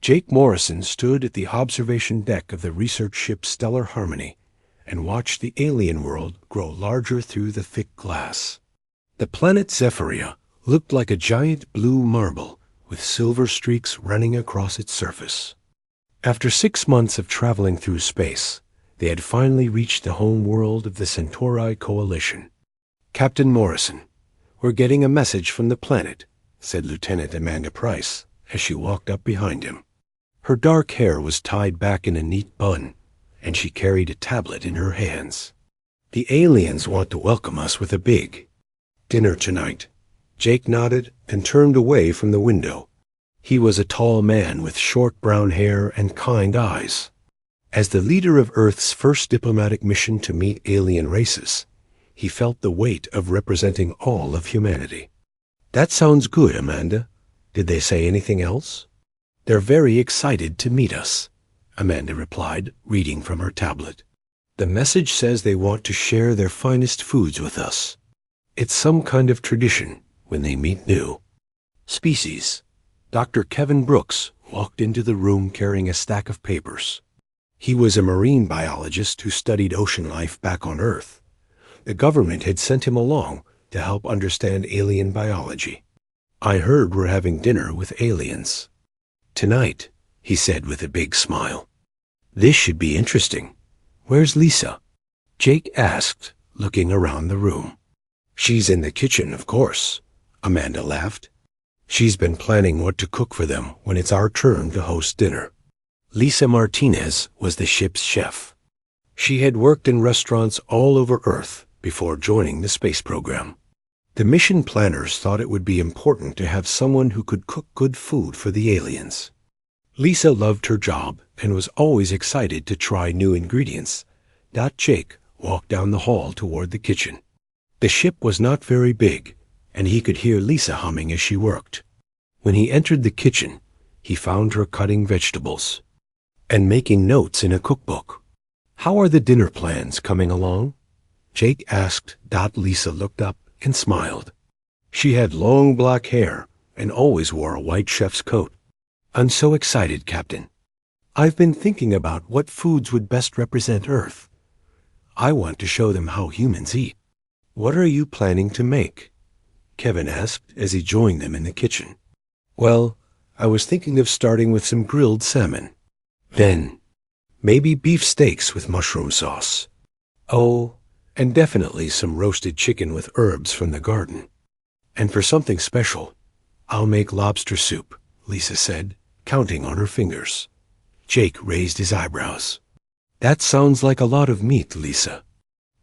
Jake Morrison stood at the observation deck of the research ship Stellar Harmony and watched the alien world grow larger through the thick glass. The planet Zephyria looked like a giant blue marble with silver streaks running across its surface. After 6 months of traveling through space, they had finally reached the home world of the Centauri Coalition. "Captain Morrison, we're getting a message from the planet," said Lieutenant Amanda Price as she walked up behind him. Her dark hair was tied back in a neat bun, and she carried a tablet in her hands. "The aliens want to welcome us with a big dinner tonight." Jake nodded and turned away from the window. He was a tall man with short brown hair and kind eyes. As the leader of Earth's first diplomatic mission to meet alien races, he felt the weight of representing all of humanity. "That sounds good, Amanda. Did they say anything else?" "They're very excited to meet us," Amanda replied, reading from her tablet. "The message says they want to share their finest foods with us. It's some kind of tradition when they meet new species." Dr. Kevin Brooks walked into the room carrying a stack of papers. He was a marine biologist who studied ocean life back on Earth. The government had sent him along to help understand alien biology. "I heard we're having dinner with aliens tonight," he said with a big smile. "This should be interesting. Where's Lisa?" Jake asked, looking around the room. "She's in the kitchen, of course," Amanda laughed. "She's been planning what to cook for them when it's our turn to host dinner." Lisa Martinez was the ship's chef. She had worked in restaurants all over Earth before joining the space program. The mission planners thought it would be important to have someone who could cook good food for the aliens. Lisa loved her job and was always excited to try new ingredients. Jake walked down the hall toward the kitchen. The ship was not very big, and he could hear Lisa humming as she worked. When he entered the kitchen, he found her cutting vegetables and making notes in a cookbook. "How are the dinner plans coming along?" Jake asked. Lisa looked up and smiled. She had long black hair and always wore a white chef's coat. "I'm so excited, Captain. I've been thinking about what foods would best represent Earth. I want to show them how humans eat." "What are you planning to make?" Kevin asked as he joined them in the kitchen. "Well, I was thinking of starting with some grilled salmon. Then, maybe beef steaks with mushroom sauce. Oh, and definitely some roasted chicken with herbs from the garden. And for something special, I'll make lobster soup," Lisa said, counting on her fingers. Jake raised his eyebrows. "That sounds like a lot of meat, Lisa."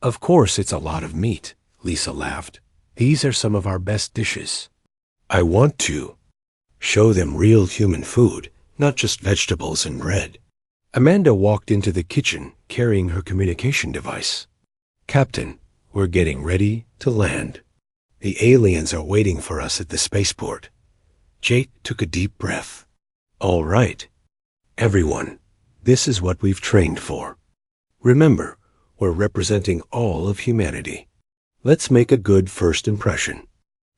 "Of course it's a lot of meat," Lisa laughed. "These are some of our best dishes. I want to show them real human food, not just vegetables and bread." Amanda walked into the kitchen carrying her communication device. "Captain, we're getting ready to land. The aliens are waiting for us at the spaceport." Jake took a deep breath. "All right, everyone, this is what we've trained for. Remember, we're representing all of humanity. Let's make a good first impression."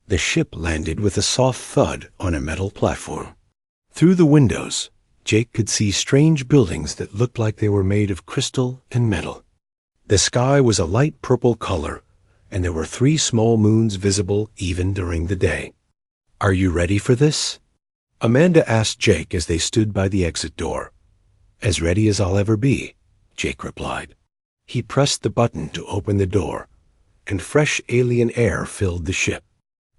The ship landed with a soft thud on a metal platform. Through the windows, Jake could see strange buildings that looked like they were made of crystal and metal. The sky was a light purple color, and there were 3 small moons visible even during the day. "Are you ready for this?" Amanda asked Jake as they stood by the exit door. "As ready as I'll ever be," Jake replied. He pressed the button to open the door, and fresh alien air filled the ship.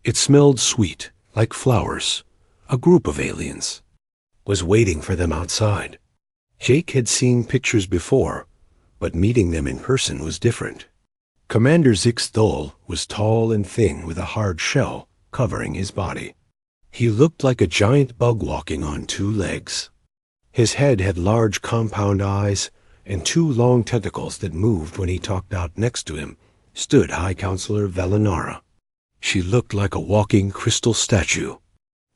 It smelled sweet, like flowers. A group of aliens was waiting for them outside. Jake had seen pictures before, but meeting them in person was different. Commander Zixdol was tall and thin with a hard shell covering his body. He looked like a giant bug walking on 2 legs. His head had large compound eyes, and 2 long tentacles that moved when he talked. Out next to him stood High Counselor Velinara. She looked like a walking crystal statue.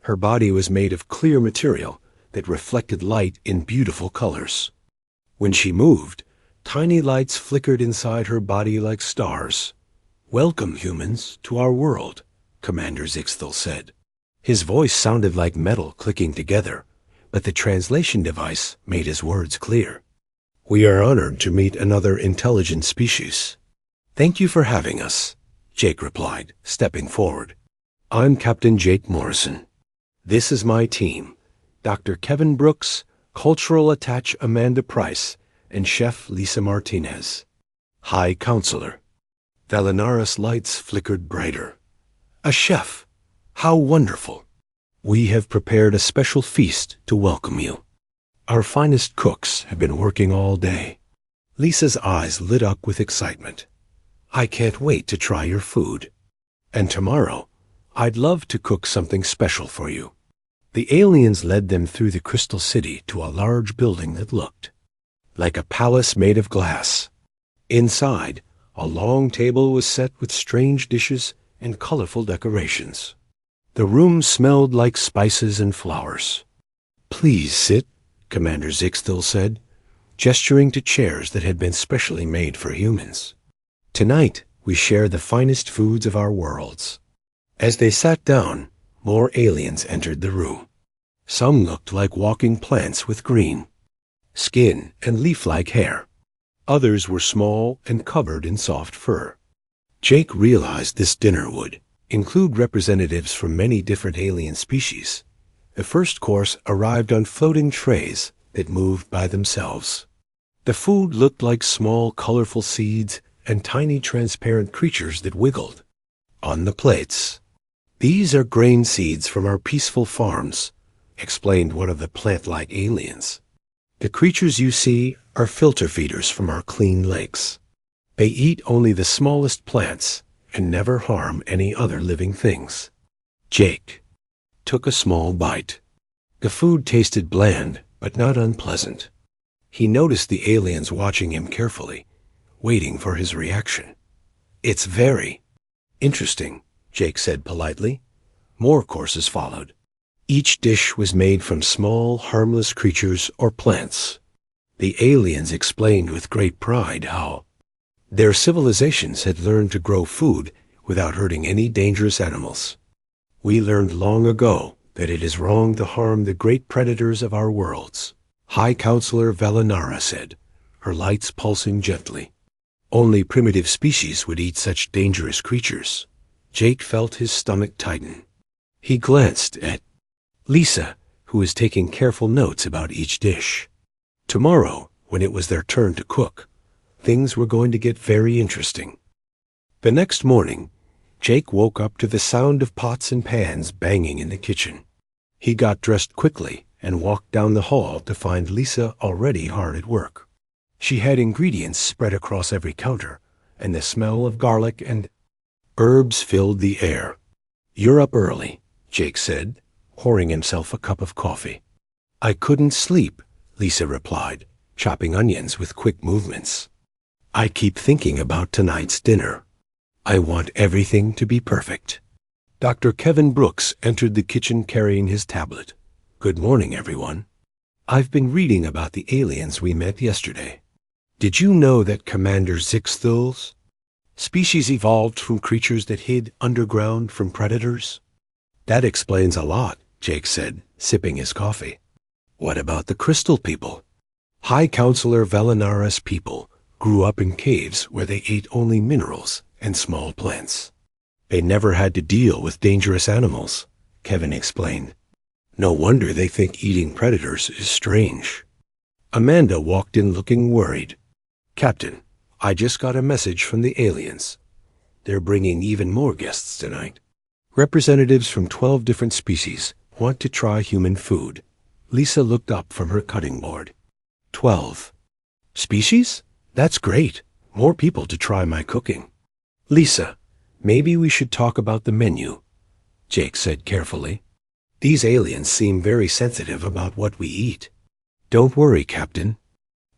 Her body was made of clear material that reflected light in beautiful colors. When she moved, tiny lights flickered inside her body like stars. "Welcome, humans, to our world," Commander Zixdol said. His voice sounded like metal clicking together, but the translation device made his words clear. "We are honored to meet another intelligent species. Thank you for having us," Jake replied, stepping forward. "I'm Captain Jake Morrison. This is my team, Dr. Kevin Brooks, Cultural Attaché Amanda Price, and Chef Lisa Martinez. High Counselor." Valinaris' lights flickered brighter. "A chef! How wonderful! We have prepared a special feast to welcome you. Our finest cooks have been working all day." Lisa's eyes lit up with excitement. "I can't wait to try your food. And tomorrow, I'd love to cook something special for you." The aliens led them through the Crystal City to a large building that looked like a palace made of glass. Inside, a long table was set with strange dishes and colorful decorations. The room smelled like spices and flowers. "Please sit," Commander Zixtil said, gesturing to chairs that had been specially made for humans. "Tonight, we share the finest foods of our worlds." As they sat down, more aliens entered the room. Some looked like walking plants with green skin and leaf-like hair. Others were small and covered in soft fur. Jake realized this dinner would include representatives from many different alien species. The first course arrived on floating trays that moved by themselves. The food looked like small, colorful seeds and tiny transparent creatures that wiggled on the plates. "These are grain seeds from our peaceful farms," explained one of the plant-like aliens. "The creatures you see are filter feeders from our clean lakes. They eat only the smallest plants and never harm any other living things." Jake took a small bite. The food tasted bland, but not unpleasant. He noticed the aliens watching him carefully, waiting for his reaction. "It's very interesting," Jake said politely. More courses followed. Each dish was made from small, harmless creatures or plants. The aliens explained with great pride how their civilizations had learned to grow food without hurting any dangerous animals. "We learned long ago that it is wrong to harm the great predators of our worlds," High Counselor Valinara said, her lights pulsing gently. "Only primitive species would eat such dangerous creatures." Jake felt his stomach tighten. He glanced at Lisa, who was taking careful notes about each dish. Tomorrow, when it was their turn to cook, things were going to get very interesting. The next morning, Jake woke up to the sound of pots and pans banging in the kitchen. He got dressed quickly and walked down the hall to find Lisa already hard at work. She had ingredients spread across every counter, and the smell of garlic and herbs filled the air. "You're up early," Jake said, pouring himself a cup of coffee. "I couldn't sleep," Lisa replied, chopping onions with quick movements. "I keep thinking about tonight's dinner. I want everything to be perfect." Dr. Kevin Brooks entered the kitchen carrying his tablet. "Good morning, everyone. I've been reading about the aliens we met yesterday. Did you know that Commander Zixtil's species evolved from creatures that hid underground from predators?" "That explains a lot," Jake said, sipping his coffee. "What about the crystal people?" "High Counselor Valinara's people grew up in caves where they ate only minerals and small plants. They never had to deal with dangerous animals," Kevin explained. "No wonder they think eating predators is strange." Amanda walked in looking worried. "Captain, I just got a message from the aliens. They're bringing even more guests tonight. Representatives from 12 different species want to try human food." Lisa looked up from her cutting board. 12 species? That's great. More people to try my cooking." "Lisa, maybe we should talk about the menu," Jake said carefully. "These aliens seem very sensitive about what we eat." "Don't worry, Captain.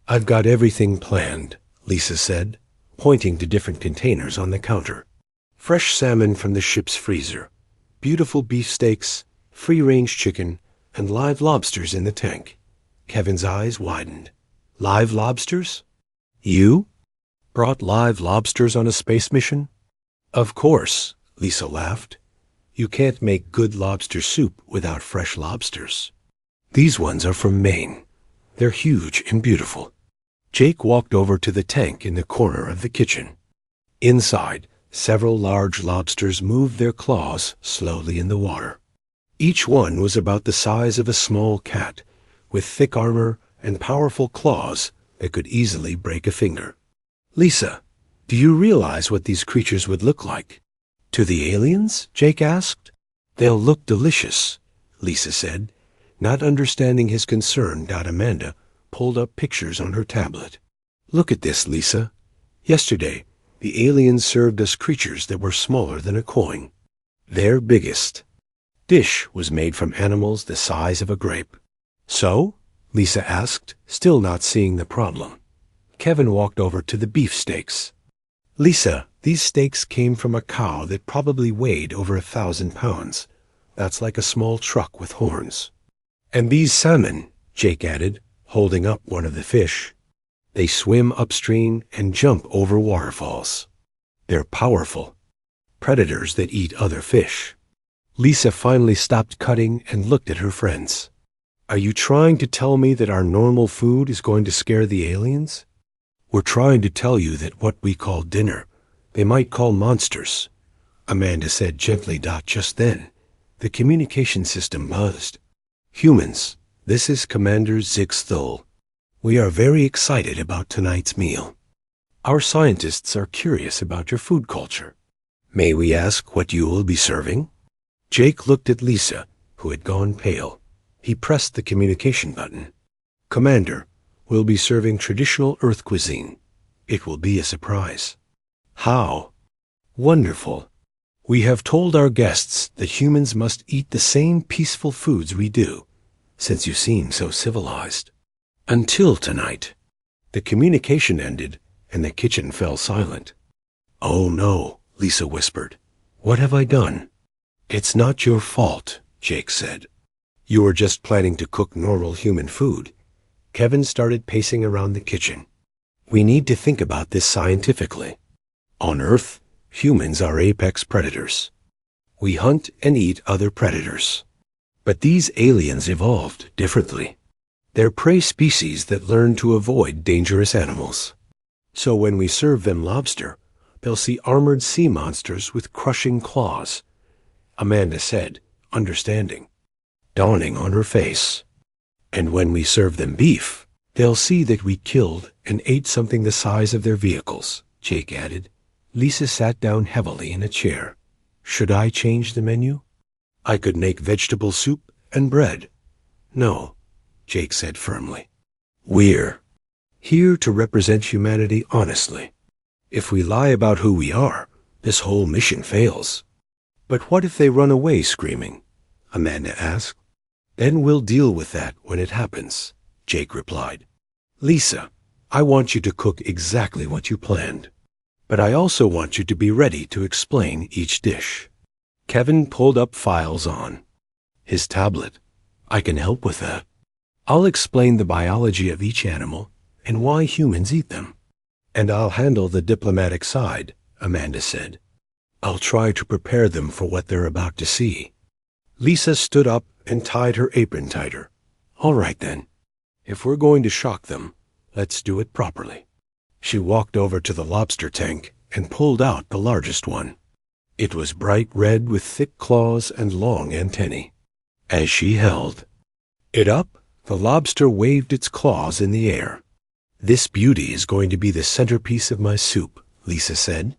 I've got everything planned," Lisa said, pointing to different containers on the counter. "Fresh salmon from the ship's freezer, beautiful beefsteaks, free-range chicken, and live lobsters in the tank." Kevin's eyes widened. "Live lobsters? You brought live lobsters on a space mission?" "Of course," Lisa laughed. "You can't make good lobster soup without fresh lobsters." These ones are from Maine. They're huge and beautiful. Jake walked over to the tank in the corner of the kitchen. Inside, several large lobsters moved their claws slowly in the water. Each one was about the size of a small cat, with thick armor and powerful claws that could easily break a finger. Lisa, do you realize what these creatures would look like? To the aliens? Jake asked. They'll look delicious, Lisa said. Not understanding his concern, Amanda pulled up pictures on her tablet. Look at this, Lisa. Yesterday, the aliens served us creatures that were smaller than a coin. Their biggest dish was made from animals the size of a grape. So? Lisa asked, still not seeing the problem. Kevin walked over to the beefsteaks. Lisa, these steaks came from a cow that probably weighed over 1,000 pounds. That's like a small truck with horns. And these salmon, Jake added, holding up one of the fish. They swim upstream and jump over waterfalls. They're powerful predators that eat other fish. Lisa finally stopped cutting and looked at her friends. Are you trying to tell me that our normal food is going to scare the aliens? We're trying to tell you that what we call dinner, they might call monsters, Amanda said gently. Just then, the communication system buzzed. Humans, this is Commander Zigthul. We are very excited about tonight's meal. Our scientists are curious about your food culture. May we ask what you will be serving? Jake looked at Lisa, who had gone pale. He pressed the communication button. Commander, we'll be serving traditional Earth cuisine. It will be a surprise. How? Wonderful. We have told our guests that humans must eat the same peaceful foods we do, since you seem so civilized. Until tonight. The communication ended, and the kitchen fell silent. Oh no, Lisa whispered. What have I done? It's not your fault, Jake said. You were just planning to cook normal human food. Kevin started pacing around the kitchen. We need to think about this scientifically. On Earth, humans are apex predators. We hunt and eat other predators. But these aliens evolved differently. They're prey species that learn to avoid dangerous animals. So when we serve them lobster, they'll see armored sea monsters with crushing claws, Amanda said, understanding, dawning on her face. And when we serve them beef, they'll see that we killed and ate something the size of their vehicles, Jake added. Lisa sat down heavily in a chair. Should I change the menu? I could make vegetable soup and bread. No, Jake said firmly. We're here to represent humanity honestly. If we lie about who we are, this whole mission fails. But what if they run away screaming? Amanda asked. Then we'll deal with that when it happens, Jake replied. Lisa, I want you to cook exactly what you planned. But I also want you to be ready to explain each dish. Kevin pulled up files on his tablet. I can help with that. I'll explain the biology of each animal and why humans eat them. And I'll handle the diplomatic side, Amanda said. I'll try to prepare them for what they're about to see. Lisa stood up and tied her apron tighter. All right then. If we're going to shock them, let's do it properly. She walked over to the lobster tank and pulled out the largest one. It was bright red with thick claws and long antennae. As she held it up, the lobster waved its claws in the air. This beauty is going to be the centerpiece of my soup, Lisa said.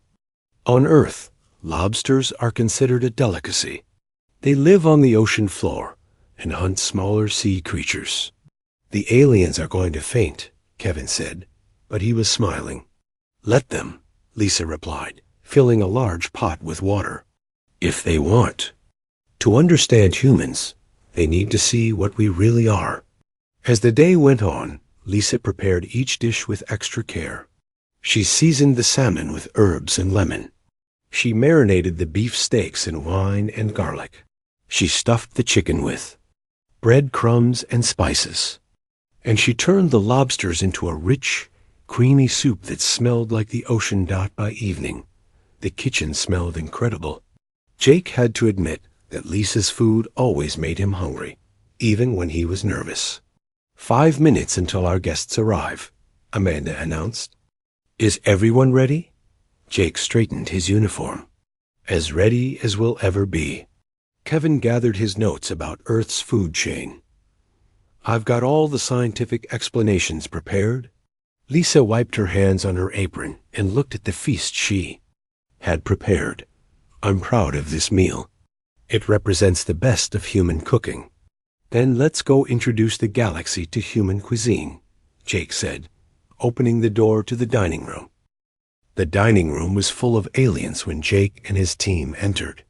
On Earth, lobsters are considered a delicacy. They live on the ocean floor and hunt smaller sea creatures. The aliens are going to faint, Kevin said, but he was smiling. Let them, Lisa replied, filling a large pot with water. If they want. To understand humans, they need to see what we really are. As the day went on, Lisa prepared each dish with extra care. She seasoned the salmon with herbs and lemon. She marinated the beef steaks in wine and garlic. She stuffed the chicken with breadcrumbs and spices. And she turned the lobsters into a rich, creamy soup that smelled like the ocean. By evening, the kitchen smelled incredible. Jake had to admit that Lisa's food always made him hungry. even when he was nervous. 5 minutes until our guests arrive, Amanda announced. Is everyone ready? Jake straightened his uniform. As ready as we'll ever be. Kevin gathered his notes about Earth's food chain. I've got all the scientific explanations prepared. Lisa wiped her hands on her apron and looked at the feast she had prepared. I'm proud of this meal. It represents the best of human cooking. Then let's go introduce the galaxy to human cuisine, Jake said, opening the door to the dining room. The dining room was full of aliens when Jake and his team entered.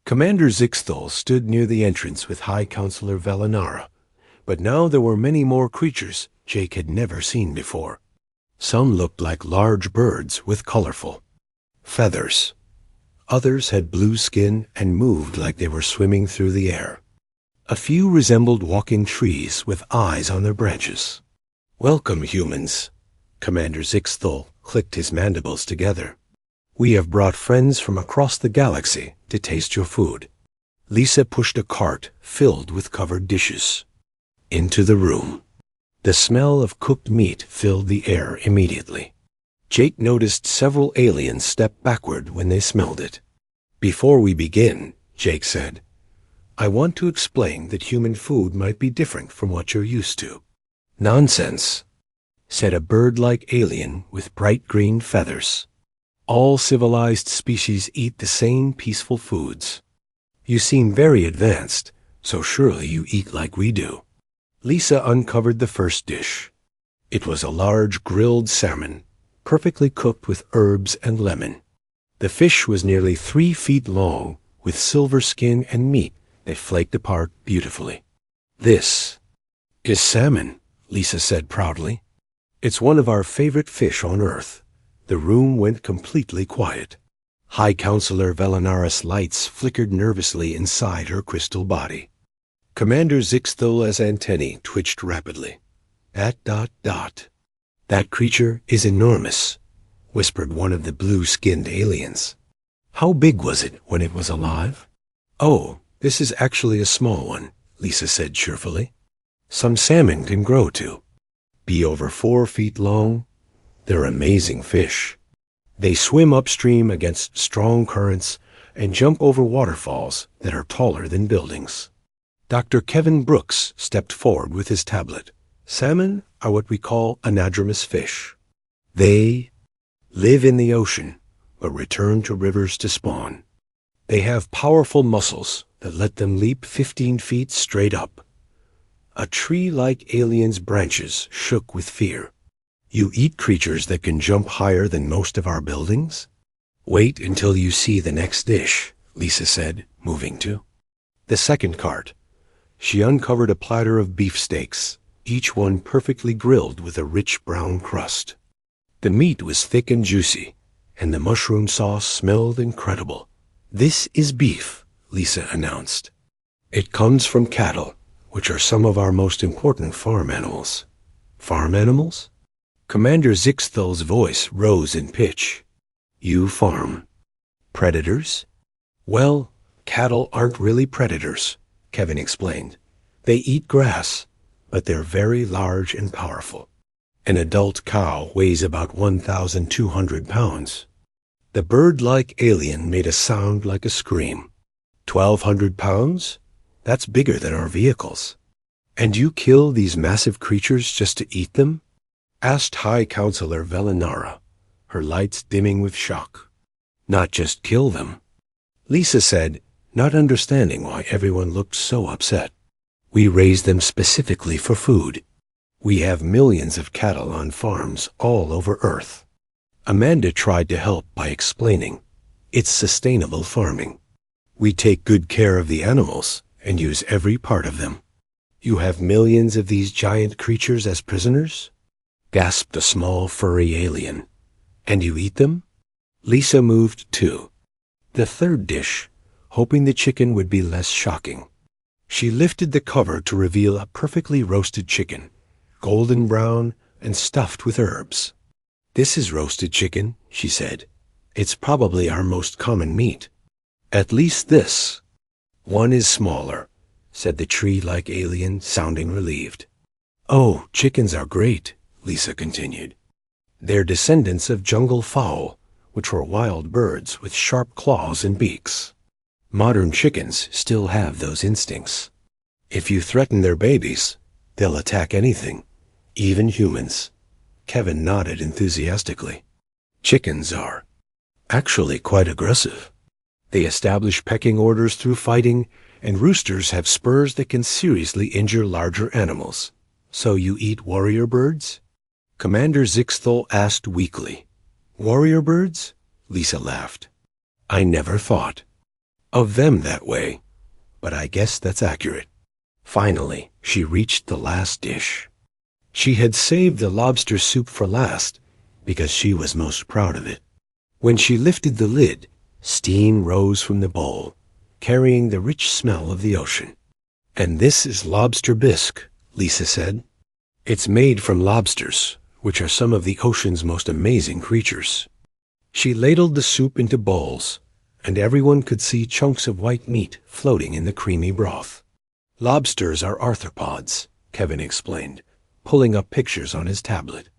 Commander Zixthal stood near the entrance with High Counselor Velinara, but now there were many more creatures Jake had never seen before. Some looked like large birds with colorful feathers. Others had blue skin and moved like they were swimming through the air. A few resembled walking trees with eyes on their branches. Welcome, humans. Commander Zixthal clicked his mandibles together. We have brought friends from across the galaxy to taste your food. Lisa pushed a cart filled with covered dishes into the room. The smell of cooked meat filled the air immediately. Jake noticed several aliens step backward when they smelled it. Before we begin, Jake said, I want to explain that human food might be different from what you're used to. Nonsense, said a bird-like alien with bright green feathers. All civilized species eat the same peaceful foods. You seem very advanced, so surely you eat like we do. Lisa uncovered the first dish. It was a large grilled salmon, perfectly cooked with herbs and lemon. The fish was nearly 3 feet long, with silver skin and meat that flaked apart beautifully. This is salmon, Lisa said proudly. It's one of our favorite fish on Earth. The room went completely quiet. High Counselor Velinara's lights flickered nervously inside her crystal body. Commander Zixthal's antennae twitched rapidly. That creature is enormous, whispered one of the blue-skinned aliens. How big was it when it was alive? Oh, this is actually a small one, Lisa said cheerfully. Some salmon can grow to be over 4 feet long. They're amazing fish. They swim upstream against strong currents and jump over waterfalls that are taller than buildings. Dr. Kevin Brooks stepped forward with his tablet. Salmon are what we call anadromous fish. They live in the ocean, but return to rivers to spawn. They have powerful muscles that let them leap 15 feet straight up. A tree-like alien's branches shook with fear. You eat creatures that can jump higher than most of our buildings? Wait until you see the next dish, Lisa said, moving to the second cart. She uncovered a platter of beefsteaks, each one perfectly grilled with a rich brown crust. The meat was thick and juicy, and the mushroom sauce smelled incredible. This is beef, Lisa announced. It comes from cattle, which are some of our most important farm animals. Farm animals? Commander Zixthal's voice rose in pitch. You farm predators? Well, cattle aren't really predators, Kevin explained. They eat grass, but they're very large and powerful. An adult cow weighs about 1,200 pounds. The bird-like alien made a sound like a scream. 1,200 pounds? That's bigger than our vehicles. And you kill these massive creatures just to eat them? Asked High Counselor Velinara, her lights dimming with shock. Not just kill them, Lisa said, not understanding why everyone looked so upset. We raise them specifically for food. We have millions of cattle on farms all over Earth. Amanda tried to help by explaining. It's sustainable farming. We take good care of the animals and use every part of them. You have millions of these giant creatures as prisoners? Gasped a small furry alien. And you eat them? Lisa moved to the third dish, hoping the chicken would be less shocking. She lifted the cover to reveal a perfectly roasted chicken, golden brown and stuffed with herbs. This is roasted chicken, she said. It's probably our most common meat. At least this. One is smaller, said the tree-like alien, sounding relieved. Oh, chickens are great, Lisa continued. They're descendants of jungle fowl, which were wild birds with sharp claws and beaks. Modern chickens still have those instincts. If you threaten their babies, they'll attack anything, even humans. Kevin nodded enthusiastically. Chickens are actually quite aggressive. They establish pecking orders through fighting, and roosters have spurs that can seriously injure larger animals. So you eat warrior birds? Commander Zixthal asked weakly. Warrior birds? Lisa laughed. I never thought of them that way, but I guess that's accurate. Finally, she reached the last dish. She had saved the lobster soup for last because she was most proud of it. When she lifted the lid, steam rose from the bowl, carrying the rich smell of the ocean. And this is lobster bisque, Lisa said. It's made from lobsters, which are some of the ocean's most amazing creatures. She ladled the soup into bowls, and everyone could see chunks of white meat floating in the creamy broth. Lobsters are arthropods, Kevin explained, pulling up pictures on his tablet.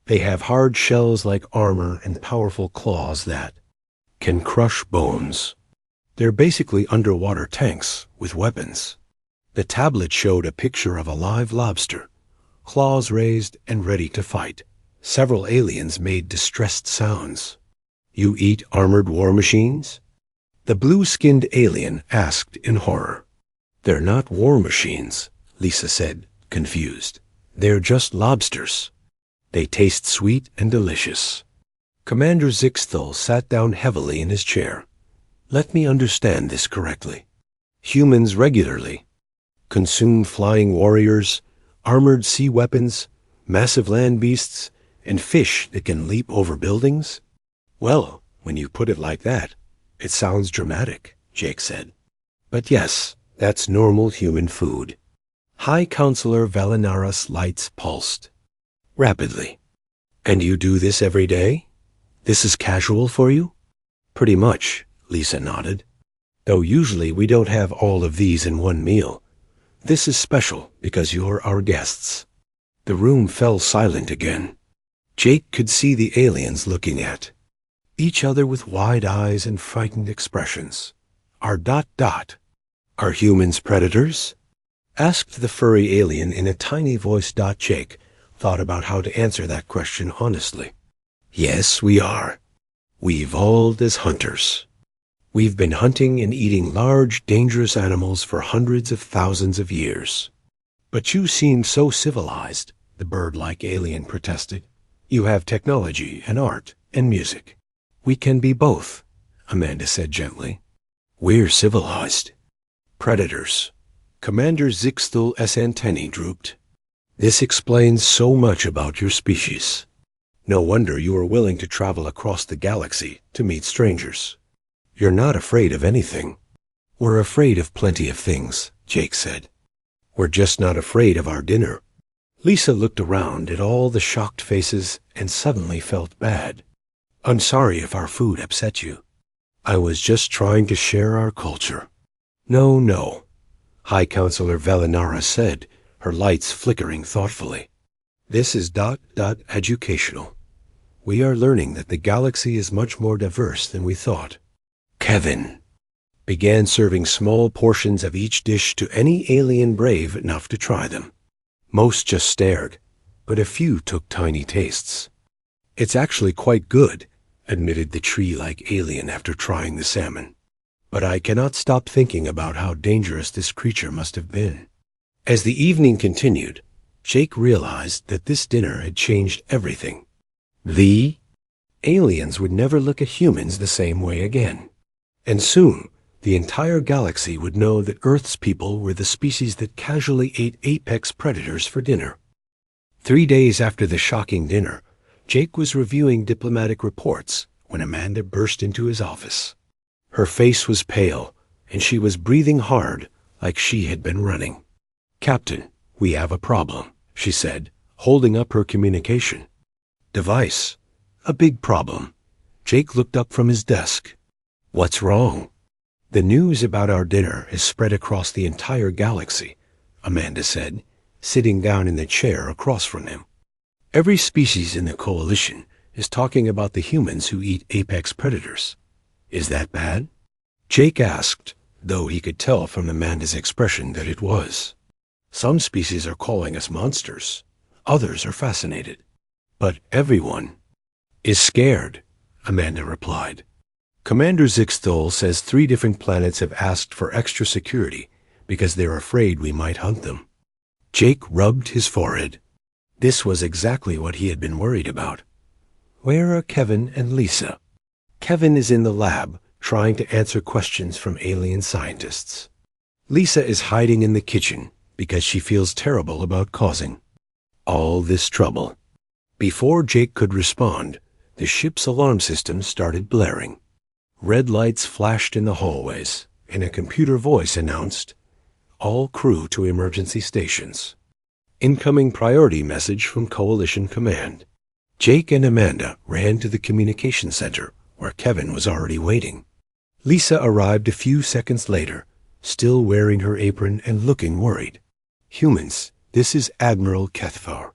They have hard shells like armor and powerful claws that can crush bones. They're basically underwater tanks with weapons. The tablet showed a picture of a live lobster, claws raised and ready to fight. Several aliens made distressed sounds. You eat armored war machines? The blue-skinned alien asked in horror. They're not war machines, Lisa said, confused. They're just lobsters. They taste sweet and delicious. Commander Zixthal sat down heavily in his chair. Let me understand this correctly. Humans regularly consume flying warriors, armored sea weapons, massive land beasts, and fish that can leap over buildings? Well, when you put it like that, it sounds dramatic, Jake said. But yes, that's normal human food. High Counselor Valinara's lights pulsed rapidly. And you do this every day? This is casual for you? Pretty much, Lisa nodded. Though usually we don't have all of these in one meal. This is special because you're our guests. The room fell silent again. Jake could see the aliens looking at each other with wide eyes and frightened expressions. Are humans predators? Asked the furry alien in a tiny voice. Jake thought about how to answer that question honestly. Yes, we are. We evolved as hunters. We've been hunting and eating large, dangerous animals for hundreds of thousands of years. But you seem so civilized, the bird-like alien protested. You have technology and art and music. We can be both, Amanda said gently. We're civilized. Predators. Commander Zixthal antennae drooped. This explains so much about your species. No wonder you are willing to travel across the galaxy to meet strangers. You're not afraid of anything. We're afraid of plenty of things, Jake said. We're just not afraid of our dinner. Lisa looked around at all the shocked faces and suddenly felt bad. I'm sorry if our food upset you. I was just trying to share our culture. No, High Counselor Valinara said, her lights flickering thoughtfully. This is educational. We are learning that the galaxy is much more diverse than we thought. Kevin began serving small portions of each dish to any alien brave enough to try them. Most just stared, but a few took tiny tastes. It's actually quite good, admitted the tree-like alien after trying the salmon. But I cannot stop thinking about how dangerous this creature must have been. As the evening continued, Jake realized that this dinner had changed everything. The aliens would never look at humans the same way again. And soon, the entire galaxy would know that Earth's people were the species that casually ate apex predators for dinner. 3 days after the shocking dinner, Jake was reviewing diplomatic reports when Amanda burst into his office. Her face was pale, and she was breathing hard like she had been running. Captain, we have a problem, she said, holding up her communication device. A big problem. Jake looked up from his desk. What's wrong? The news about our dinner is spread across the entire galaxy, Amanda said, sitting down in the chair across from him. Every species in the coalition is talking about the humans who eat apex predators. Is that bad? Jake asked, though he could tell from Amanda's expression that it was. Some species are calling us monsters. Others are fascinated. But everyone is scared, Amanda replied. Commander Zixthol says 3 different planets have asked for extra security because they're afraid we might hunt them. Jake rubbed his forehead. This was exactly what he had been worried about. Where are Kevin and Lisa? Kevin is in the lab, trying to answer questions from alien scientists. Lisa is hiding in the kitchen because she feels terrible about causing all this trouble. Before Jake could respond, the ship's alarm system started blaring. Red lights flashed in the hallways, and a computer voice announced, "All crew to emergency stations." Incoming priority message from Coalition Command. Jake and Amanda ran to the communication center, where Kevin was already waiting. Lisa arrived a few seconds later, still wearing her apron and looking worried. "Humans, this is Admiral Kethvar."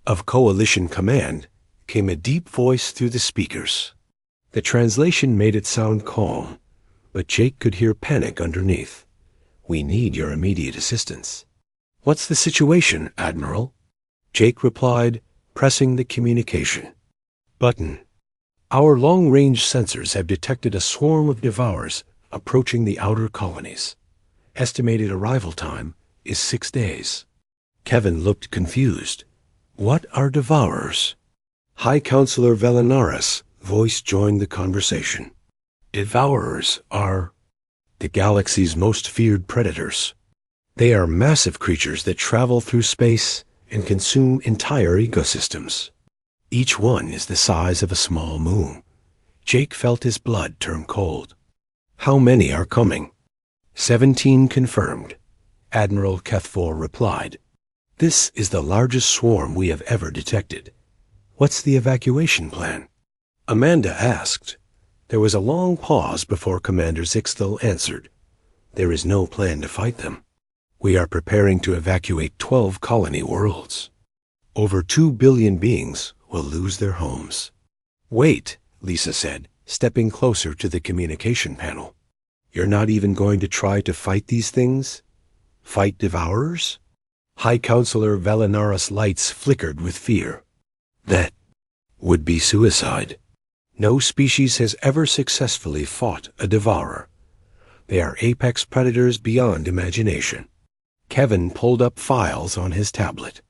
Of Coalition Command came a deep voice through the speakers. The translation made it sound calm, but Jake could hear panic underneath. "We need your immediate assistance." "What's the situation, Admiral?" Jake replied, pressing the communication button. "Our long-range sensors have detected a swarm of devours approaching the outer colonies. Estimated arrival time is 6 days." Kevin looked confused. "What are devourers?" High Counselor Velinaris' voice joined the conversation. "Devourers are the galaxy's most feared predators. They are massive creatures that travel through space and consume entire ecosystems. Each one is the size of a small moon." Jake felt his blood turn cold. "How many are coming?" 17 confirmed, Admiral Kethfor replied. "This is the largest swarm we have ever detected. What's the evacuation plan?" Amanda asked. There was a long pause before Commander Zixthel answered. "There is no plan to fight them. We are preparing to evacuate 12 colony worlds. Over 2 billion beings will lose their homes." "Wait," Lisa said, stepping closer to the communication panel. "You're not even going to try to fight these things? Fight devourers?" High Counselor Velinaris' lights flickered with fear. "That would be suicide. No species has ever successfully fought a devourer. They are apex predators beyond imagination." Kevin pulled up files on his tablet.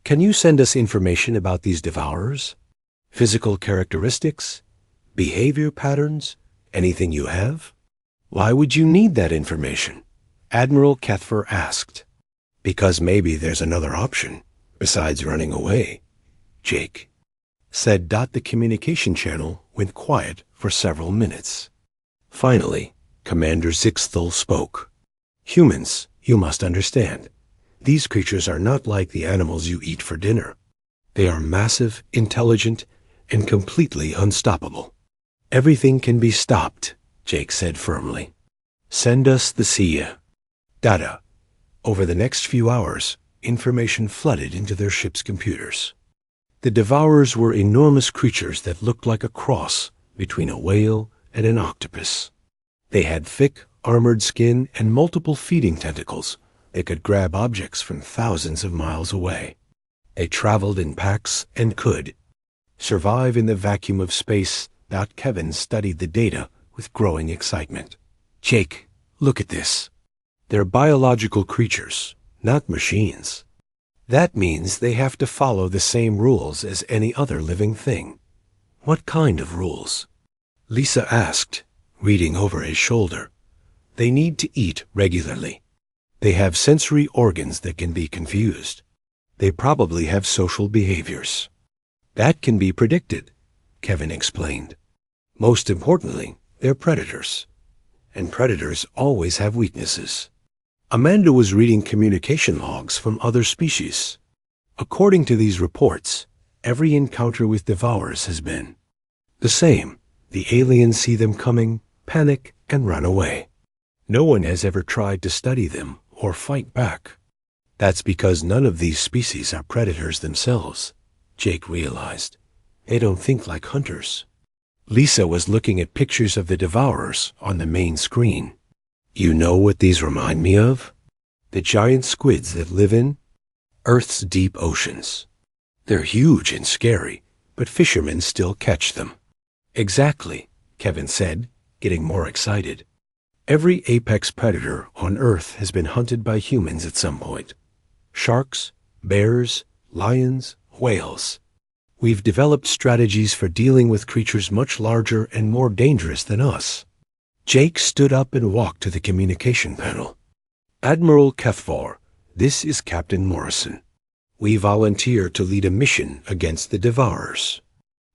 "Can you send us information about these devourers? Physical characteristics? Behavior patterns? Anything you have?" "Why would you need that information?" Admiral Kethfor asked. "Because maybe there's another option, besides running away," Jake said. The communication channel went quiet for several minutes. Finally, Commander Zixthel spoke. "Humans, you must understand. These creatures are not like the animals you eat for dinner. They are massive, intelligent, and completely unstoppable." "Everything can be stopped," Jake said firmly. "Send us the SIA data." Over the next few hours, information flooded into their ship's computers. The devourers were enormous creatures that looked like a cross between a whale and an octopus. They had thick, armored skin and multiple feeding tentacles that could grab objects from thousands of miles away. They traveled in packs and could survive in the vacuum of space. Kevin studied the data with growing excitement. "Jake, look at this. They're biological creatures, not machines. That means they have to follow the same rules as any other living thing." "What kind of rules?" Lisa asked, reading over his shoulder. "They need to eat regularly. They have sensory organs that can be confused. They probably have social behaviors. That can be predicted," Kevin explained. "Most importantly, they're predators. And predators always have weaknesses." Amanda was reading communication logs from other species. According to these reports, every encounter with devourers has been the same. The aliens see them coming, panic, and run away. No one has ever tried to study them or fight back. That's because none of these species are predators themselves, Jake realized. They don't think like hunters. Lisa was looking at pictures of the devourers on the main screen. You know what these remind me of? The giant squids that live in Earth's deep oceans. They're huge and scary, but fishermen still catch them. Exactly, Kevin said, getting more excited. Every apex predator on Earth has been hunted by humans at some point. Sharks, bears, lions, whales. We've developed strategies for dealing with creatures much larger and more dangerous than us. Jake stood up and walked to the communication panel. Admiral Kethvar, this is Captain Morrison. We volunteer to lead a mission against the Devourers.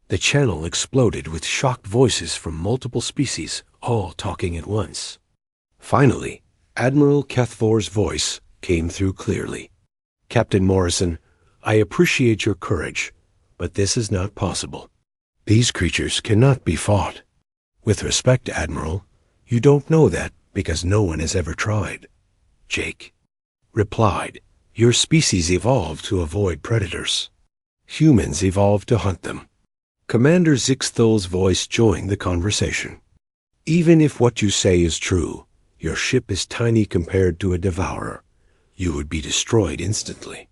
The channel exploded with shocked voices from multiple species, all talking at once. Finally, Admiral Kethvar's voice came through clearly. Captain Morrison, I appreciate your courage, but this is not possible. These creatures cannot be fought. With respect, Admiral, you don't know that because no one has ever tried. Jake replied, your species evolved to avoid predators. Humans evolved to hunt them. Commander Zixthol's voice joined the conversation. Even if what you say is true, your ship is tiny compared to a devourer. You would be destroyed instantly.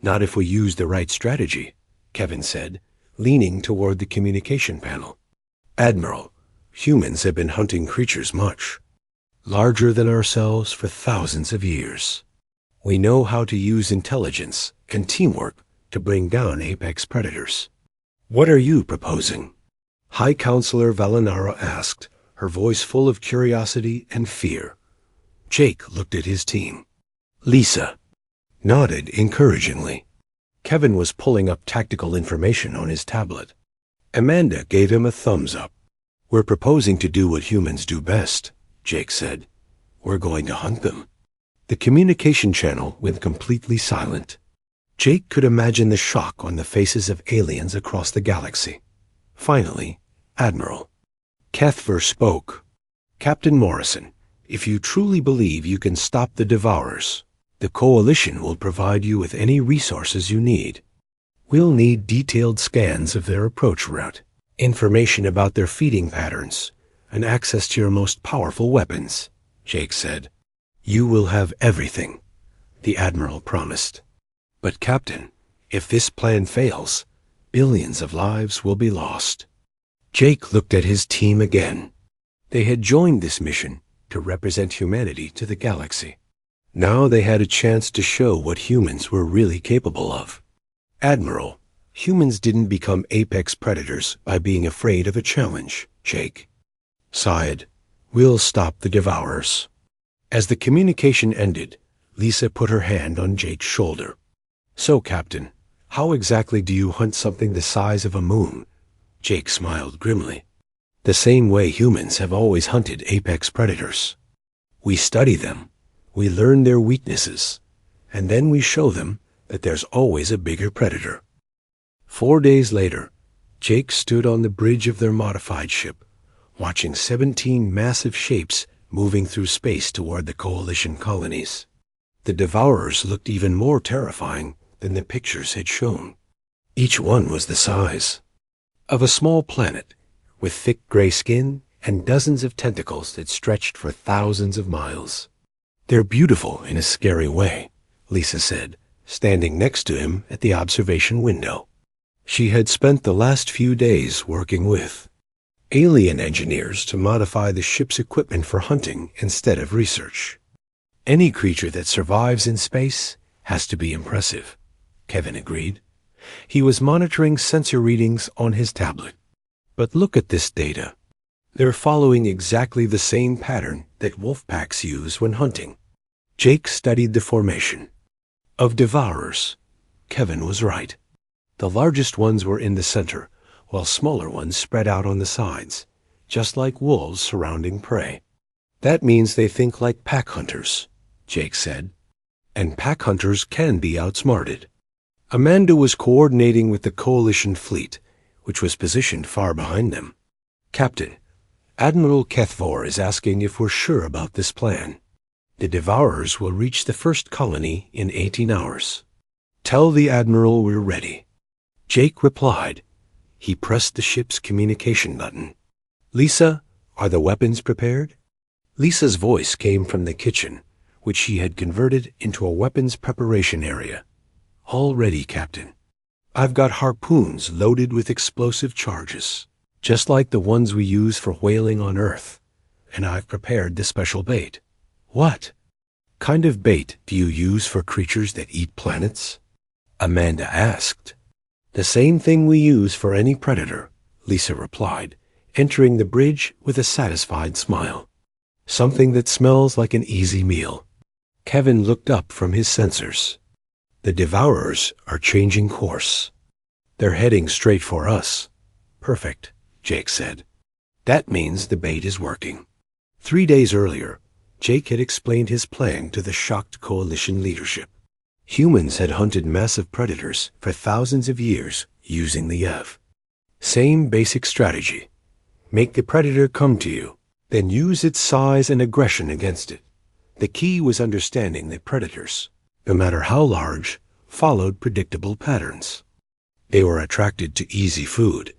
Not if we use the right strategy, Kevin said, leaning toward the communication panel. Admiral, humans have been hunting creatures much larger than ourselves for thousands of years. We know how to use intelligence and teamwork to bring down apex predators. What are you proposing? High Counselor Valinara asked, her voice full of curiosity and fear. Jake looked at his team. Lisa nodded encouragingly. Kevin was pulling up tactical information on his tablet. Amanda gave him a thumbs up. We're proposing to do what humans do best, Jake said. We're going to hunt them. The communication channel went completely silent. Jake could imagine the shock on the faces of aliens across the galaxy. Finally, Admiral Kethvar spoke. Captain Morrison, if you truly believe you can stop the Devourers, the Coalition will provide you with any resources you need. We'll need detailed scans of their approach route, information about their feeding patterns, and access to your most powerful weapons, Jake said. You will have everything, the Admiral promised. But Captain, if this plan fails, billions of lives will be lost. Jake looked at his team again. They had joined this mission to represent humanity to the galaxy. Now they had a chance to show what humans were really capable of. Admiral, humans didn't become apex predators by being afraid of a challenge, Jake sighed. We'll stop the Devourers. As the communication ended, Lisa put her hand on Jake's shoulder. So, Captain, how exactly do you hunt something the size of a moon? Jake smiled grimly. The same way humans have always hunted apex predators. We study them, we learn their weaknesses, and then we show them that there's always a bigger predator. 4 days later, Jake stood on the bridge of their modified ship, watching 17 massive shapes moving through space toward the Coalition colonies. The Devourers looked even more terrifying than the pictures had shown. Each one was the size of a small planet, with thick gray skin and dozens of tentacles that stretched for thousands of miles. They're beautiful in a scary way, Lisa said, standing next to him at the observation window. She had spent the last few days working with alien engineers to modify the ship's equipment for hunting instead of research. Any creature that survives in space has to be impressive, Kevin agreed. He was monitoring sensor readings on his tablet. But look at this data. They're following exactly the same pattern that wolf packs use when hunting. Jake studied the formation of Devourers. Kevin was right. The largest ones were in the center, while smaller ones spread out on the sides, just like wolves surrounding prey. That means they think like pack hunters, Jake said. And pack hunters can be outsmarted. Amanda was coordinating with the Coalition fleet, which was positioned far behind them. Captain, Admiral Kethvor is asking if we're sure about this plan. The Devourers will reach the first colony in 18 hours. Tell the Admiral we're ready. Jake replied. He pressed the ship's communication button. Lisa, are the weapons prepared? Lisa's voice came from the kitchen, which she had converted into a weapons preparation area. All ready, Captain. I've got harpoons loaded with explosive charges, just like the ones we use for whaling on Earth. And I've prepared the special bait. What kind of bait do you use for creatures that eat planets? Amanda asked. The same thing we use for any predator, Lisa replied, entering the bridge with a satisfied smile. Something that smells like an easy meal. Kevin looked up from his sensors. The Devourers are changing course. They're heading straight for us. Perfect, Jake said. That means the bait is working. 3 days earlier, Jake had explained his plan to the shocked coalition leadership. Humans had hunted massive predators for thousands of years using the EV. Same basic strategy. Make the predator come to you, then use its size and aggression against it. The key was understanding that predators, no matter how large, followed predictable patterns. They were attracted to easy food.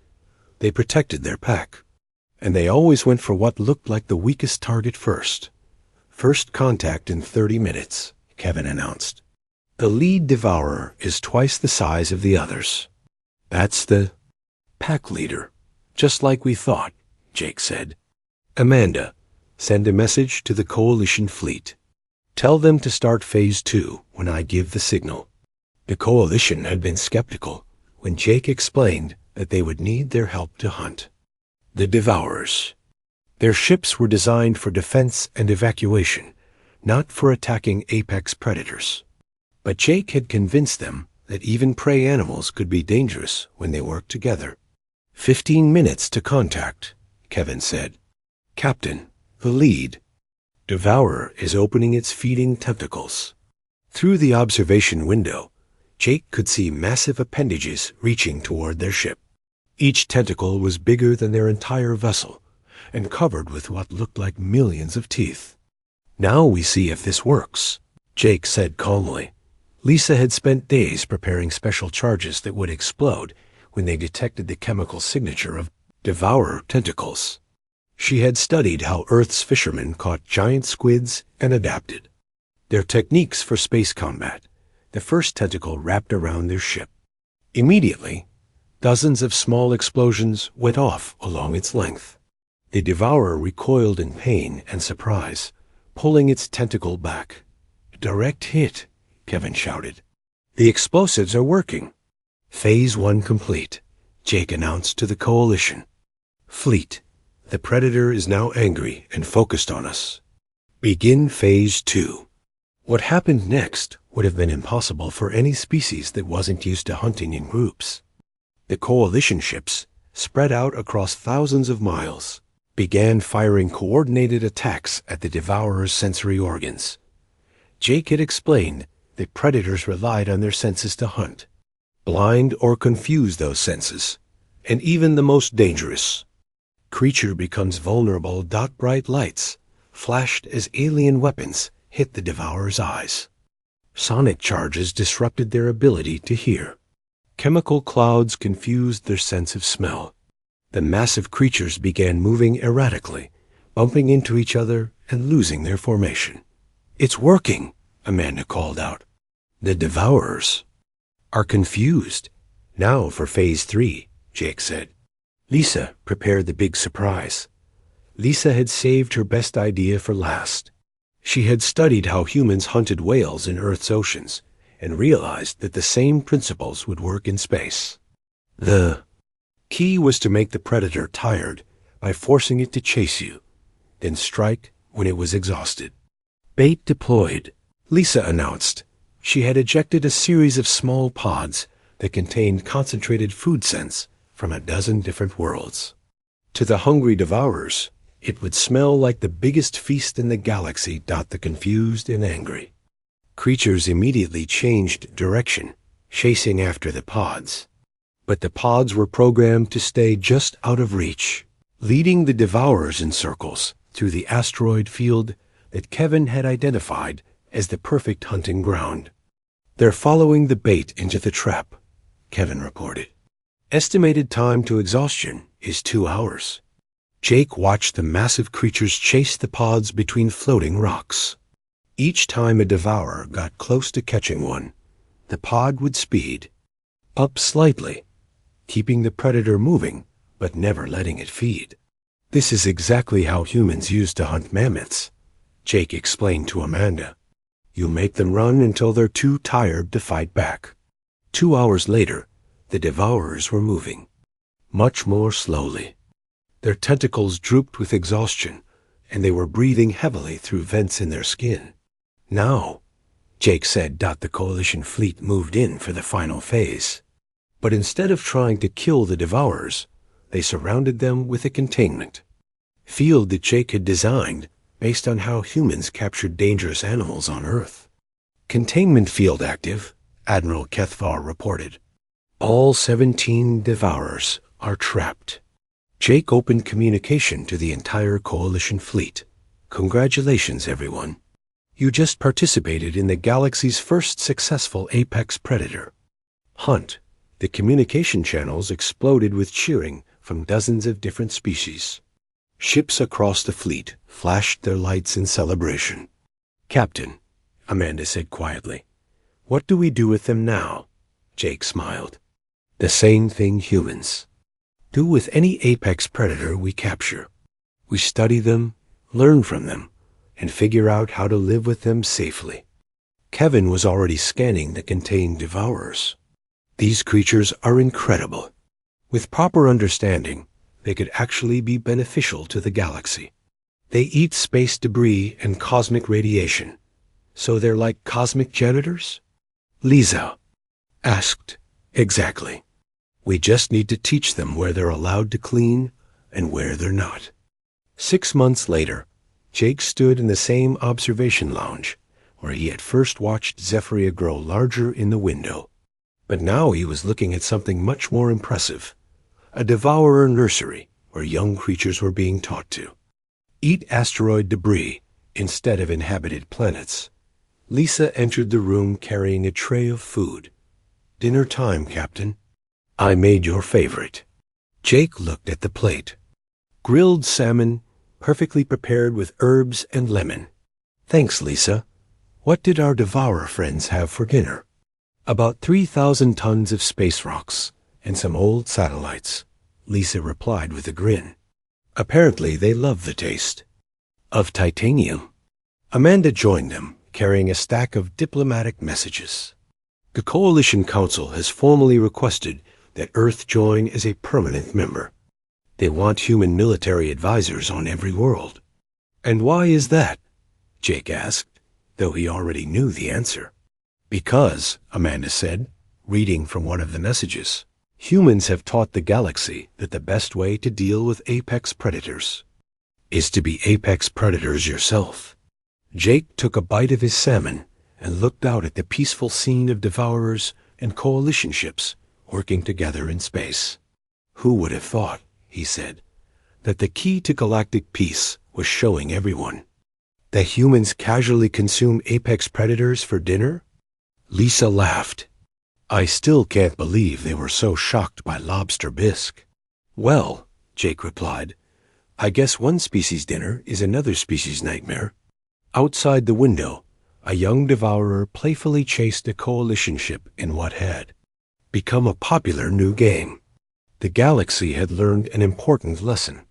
They protected their pack. And they always went for what looked like the weakest target first. First contact in 30 minutes, Kevin announced. The lead devourer is twice the size of the others. That's the pack leader, just like we thought, Jake said. Amanda, send a message to the Coalition fleet. Tell them to start Phase 2 when I give the signal. The Coalition had been skeptical when Jake explained that they would need their help to hunt. The Devourers. Their ships were designed for defense and evacuation, not for attacking apex predators. But Jake had convinced them that even prey animals could be dangerous when they worked together. 15 minutes to contact, Kevin said. Captain, the lead Devourer is opening its feeding tentacles. Through the observation window, Jake could see massive appendages reaching toward their ship. Each tentacle was bigger than their entire vessel and covered with what looked like millions of teeth. Now we see if this works, Jake said calmly. Lisa had spent days preparing special charges that would explode when they detected the chemical signature of Devourer tentacles. She had studied how Earth's fishermen caught giant squids and adapted their techniques for space combat. The first tentacle wrapped around their ship. Immediately, dozens of small explosions went off along its length. The Devourer recoiled in pain and surprise, pulling its tentacle back. Direct hit, Kevin shouted. The explosives are working. Phase 1 complete, Jake announced to the Coalition. Fleet, the Predator is now angry and focused on us. Begin Phase 2. What happened next would have been impossible for any species that wasn't used to hunting in groups. The Coalition ships, spread out across thousands of miles, began firing coordinated attacks at the Devourer's sensory organs. Jake had explained that predators relied on their senses to hunt, blind or confuse those senses, and even the most dangerous. Creature becomes vulnerable. Bright lights flashed as alien weapons hit the Devourer's eyes. Sonic charges disrupted their ability to hear. Chemical clouds confused their sense of smell. The massive creatures began moving erratically, bumping into each other and losing their formation. It's working, Amanda called out. The Devourers are confused. Now for Phase 3, Jake said. Lisa prepared the big surprise. Lisa had saved her best idea for last. She had studied how humans hunted whales in Earth's oceans and realized that the same principles would work in space. The key was to make the predator tired by forcing it to chase you, then strike when it was exhausted. Bait deployed, Lisa announced. She had ejected a series of small pods that contained concentrated food scents from a dozen different worlds. To the hungry Devourers, it would smell like the biggest feast in the galaxy. The confused and angry creatures immediately changed direction, chasing after the pods. But the pods were programmed to stay just out of reach. leading the Devourers in circles through the asteroid field that Kevin had identified as the perfect hunting ground. "They're following the bait into the trap," Kevin reported. "Estimated time to exhaustion is 2 hours." Jake watched the massive creatures chase the pods between floating rocks. Each time a devourer got close to catching one, the pod would speed up slightly, keeping the predator moving but never letting it feed. "This is exactly how humans used to hunt mammoths," Jake explained to Amanda. "You make them run until they're too tired to fight back." 2 hours later, the devourers were moving, much more slowly. Their tentacles drooped with exhaustion, and they were breathing heavily through vents in their skin. "Now," Jake said, the Coalition fleet moved in for the final phase. But instead of trying to kill the devourers, they surrounded them with a containment field that Jake had designed based on how humans captured dangerous animals on Earth. "Containment field active," Admiral Kethvar reported. "All 17 devourers are trapped." Jake opened communication to the entire Coalition fleet. "Congratulations, everyone. You just participated in the galaxy's first successful apex predator hunt." The communication channels exploded with cheering from dozens of different species. Ships across the fleet flashed their lights in celebration. "Captain," Amanda said quietly, "what do we do with them now?" Jake smiled. "The same thing humans do with any apex predator we capture. We study them, learn from them, and figure out how to live with them safely." Kevin was already scanning the contained devourers. "These creatures are incredible. With proper understanding, they could actually be beneficial to the galaxy. They eat space debris and cosmic radiation, so they're like cosmic janitors?" Lisa asked. "Exactly. We just need to teach them where they're allowed to clean and where they're not." 6 months later, Jake stood in the same observation lounge where he had first watched Zephyria grow larger in the window. But now he was looking at something much more impressive, a devourer nursery where young creatures were being taught to eat asteroid debris instead of inhabited planets. Lisa entered the room carrying a tray of food. "Dinner time, Captain. I made your favorite." Jake looked at the plate. Grilled salmon, perfectly prepared with herbs and lemon. "Thanks, Lisa. What did our devourer friends have for dinner?" "About 3,000 tons of space rocks and some old satellites," Lisa replied with a grin. "Apparently they love the taste of titanium." Amanda joined them, carrying a stack of diplomatic messages. "The Coalition Council has formally requested that Earth join as a permanent member. They want human military advisors on every world." "And why is that?" Jake asked, though he already knew the answer. "Because," Amanda said, reading from one of the messages, "humans have taught the galaxy that the best way to deal with apex predators is to be apex predators yourself." Jake took a bite of his salmon and looked out at the peaceful scene of devourers and coalition ships working together in space. "Who would have thought," he said, "that the key to galactic peace was showing everyone that humans casually consume apex predators for dinner?" Lisa laughed. "I still can't believe they were so shocked by lobster bisque." "Well," Jake replied, "I guess one species' dinner is another species' nightmare." Outside the window, a young devourer playfully chased a coalition ship in what had become a popular new game. The galaxy had learned an important lesson.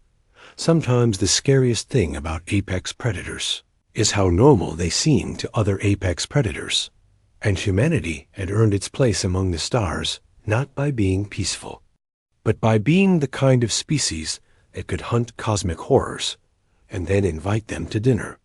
Sometimes the scariest thing about apex predators is how normal they seem to other apex predators. And humanity had earned its place among the stars not by being peaceful, but by being the kind of species that could hunt cosmic horrors and then invite them to dinner.